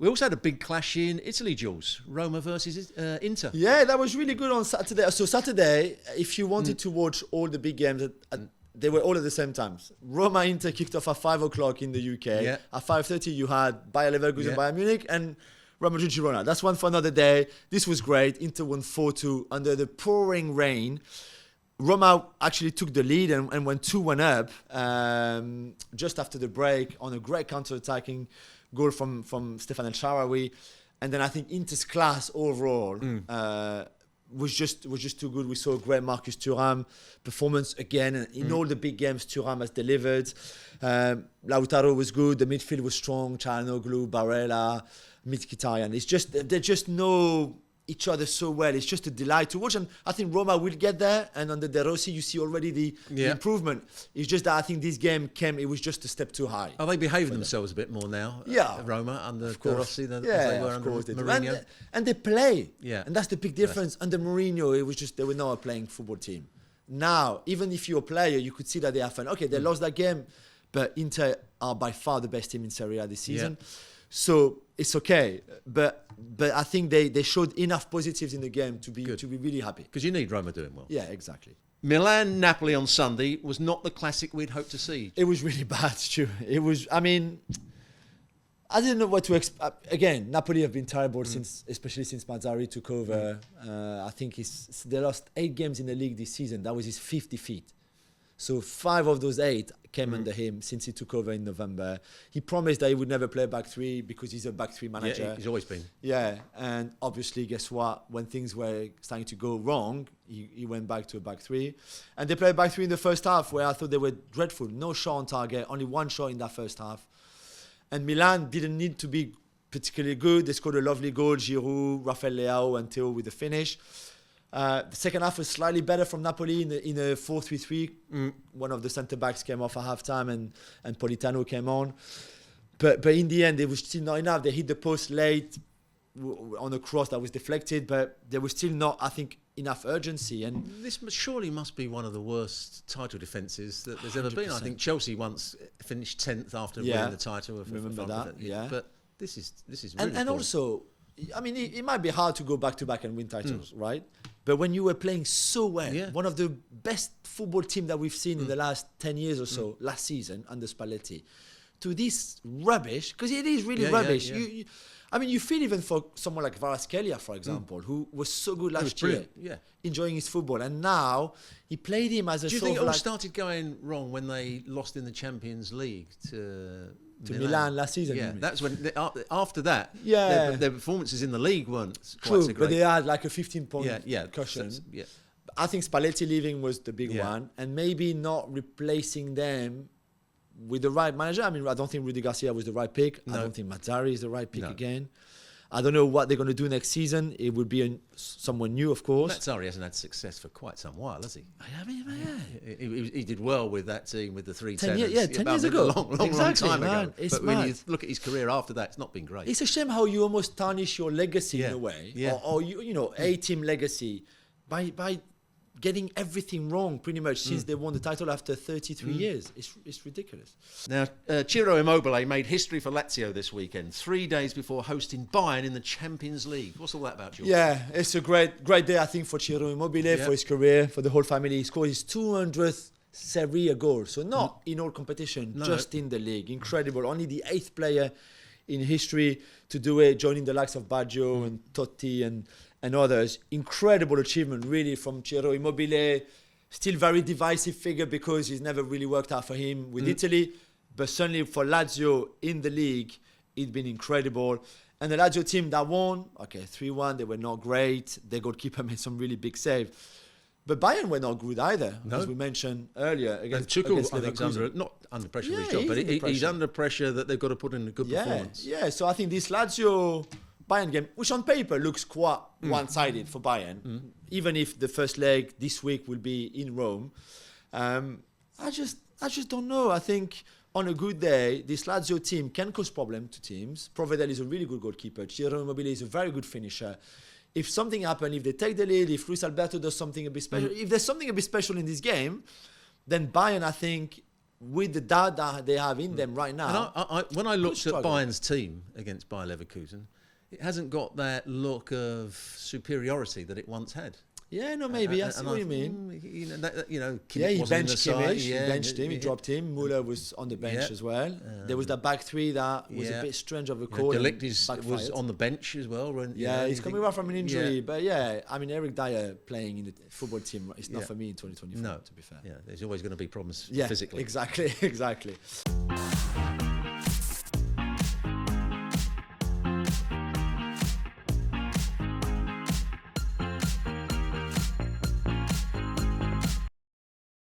We also had a big clash in Italy, Jules. Roma versus Inter. Yeah, that was really good on Saturday. So Saturday, if you wanted to watch all the big games, they were all at the same times. Roma-Inter kicked off at 5 o'clock in the UK. Yeah. At 5:30, you had Bayer Leverkusen, Bayern Munich, and Real Madrid Girona. That's one for another day. This was great. Inter won 4-2 under the pouring rain. Roma actually took the lead and went 2-1 up just after the break on a great counter-attacking goal from Stefan El Shaarawy. And then I think Inter's class overall was just too good. We saw a great Marcus Thuram performance again. And in all the big games, Thuram has delivered. Lautaro was good. The midfield was strong. Çalhanoğlu, Barella, Mkhitaryan. They just know each other so well. It's just a delight to watch. And I think Roma will get there. And under De Rossi, you see already the improvement. It's just that I think this game it was just a step too high. Are they behaving themselves a bit more now? Roma under De Rossi than they were under Mourinho? And they play. Yeah. And that's the big difference. Under Mourinho, it was just they were not a playing football team. Now, even if you're a player, you could see that they are fun. Okay, they lost that game, but Inter are by far the best team in Serie A this season. Yeah. So it's okay, but I think they showed enough positives in the game to be really happy. Because you need Roma doing well. Yeah, exactly. Milan Napoli on Sunday was not the classic we'd hoped to see. It was really bad, Stu. It was. I mean, I didn't know what to expect. Again, Napoli have been terrible especially since Mazzarri took over. I think they lost 8 games in the league this season. That was his 5th defeat. So 5 of those 8 came under him since he took over in November. He promised that he would never play back 3 because he's a back 3 manager. Yeah, he's always been. Yeah, and obviously, guess what? When things were starting to go wrong, he went back to a back 3. And they played back 3 in the first half where I thought they were dreadful. No shot on target, only 1 shot in that first half. And Milan didn't need to be particularly good. They scored a lovely goal, Giroud, Rafael Leao and Theo with the finish. The second half was slightly better from Napoli in a 4-3-3. One of the centre-backs came off at half-time and Politano came on. But in the end, it was still not enough. They hit the post late on a cross that was deflected, but there was still not, I think, enough urgency. And this surely must be one of the worst title defences that there's ever 100%. Been. I think Chelsea once finished 10th after winning the title. Remember that, yeah. But this is really and also, I mean, it might be hard to go back-to-back and win titles, right? But when you were playing so well, one of the best football team that we've seen in the last 10 years or so, last season under Spalletti, to this rubbish, because it is really rubbish. Yeah. You feel even for someone like Kvaratskhelia, for example, who was so good last year, enjoying his football, and now he played him as a. Do you think it all started going wrong when they lost in the Champions League to Milan last season? Yeah, that's when after that, their performances in the league weren't quite so great. But they had like a 15-point cushion. Yeah. I think Spalletti leaving was the big one, and maybe not replacing them with the right manager. I mean, I don't think Rudi Garcia was the right pick. No. I don't think Mazzarri is the right pick again. I don't know what they're going to do next season. It would be someone new, of course. Mazzarri hasn't had success for quite some while, has he? I mean, he did well with that team with the 3 10 tenors. years, 10 years ago. Long time ago. It's but when you look at his career after that, it's not been great. It's a shame how you almost tarnish your legacy in a way, or A-team legacy by getting everything wrong pretty much since they won the title after 33 years. It's ridiculous. Now, Ciro Immobile made history for Lazio this weekend, 3 days before hosting Bayern in the Champions League. What's all that about, George? Yeah, it's a great day, I think, for Ciro Immobile, for his career, for the whole family. He scored his 200th Serie A goal, so not in all competition, just in the league. Incredible. Only the 8th player in history to do it, joining the likes of Baggio and Totti and others. Incredible achievement, really, from Ciro Immobile. Still very divisive figure because he's never really worked out for him with Italy. But certainly for Lazio in the league, it's been incredible. And the Lazio team that won, 3-1, they were not great. Their goalkeeper made some really big save. But Bayern were not good either, as we mentioned earlier. And Tuchel, I think, not under pressure with his job, but he's under pressure that they've got to put in a good performance. Yeah, so I think this Lazio Bayern game, which on paper looks quite one-sided for Bayern, even if the first leg this week will be in Rome. I just don't know. I think on a good day, this Lazio team can cause problem to teams. Provedel is a really good goalkeeper. Ciro Immobile is a very good finisher. If something happens, if they take the lead, if Luis Alberto does something a bit special, if there's something a bit special in this game, then Bayern, I think, with the doubt that they have in them right now. And when I looked at Bayern's team against Bayer Leverkusen, it hasn't got that look of superiority that it once had. Yeah, no, maybe. I see what you mean. He benched Kimmich. He benched him. He dropped him. Müller was on the bench as well. There was that back three that was a bit strange of a call. De Ligt was on the bench as well. He's coming back from an injury. But I mean, Eric Dyer playing in the football team is not for me in 2024, to be fair. Yeah, there's always going to be problems physically. Exactly.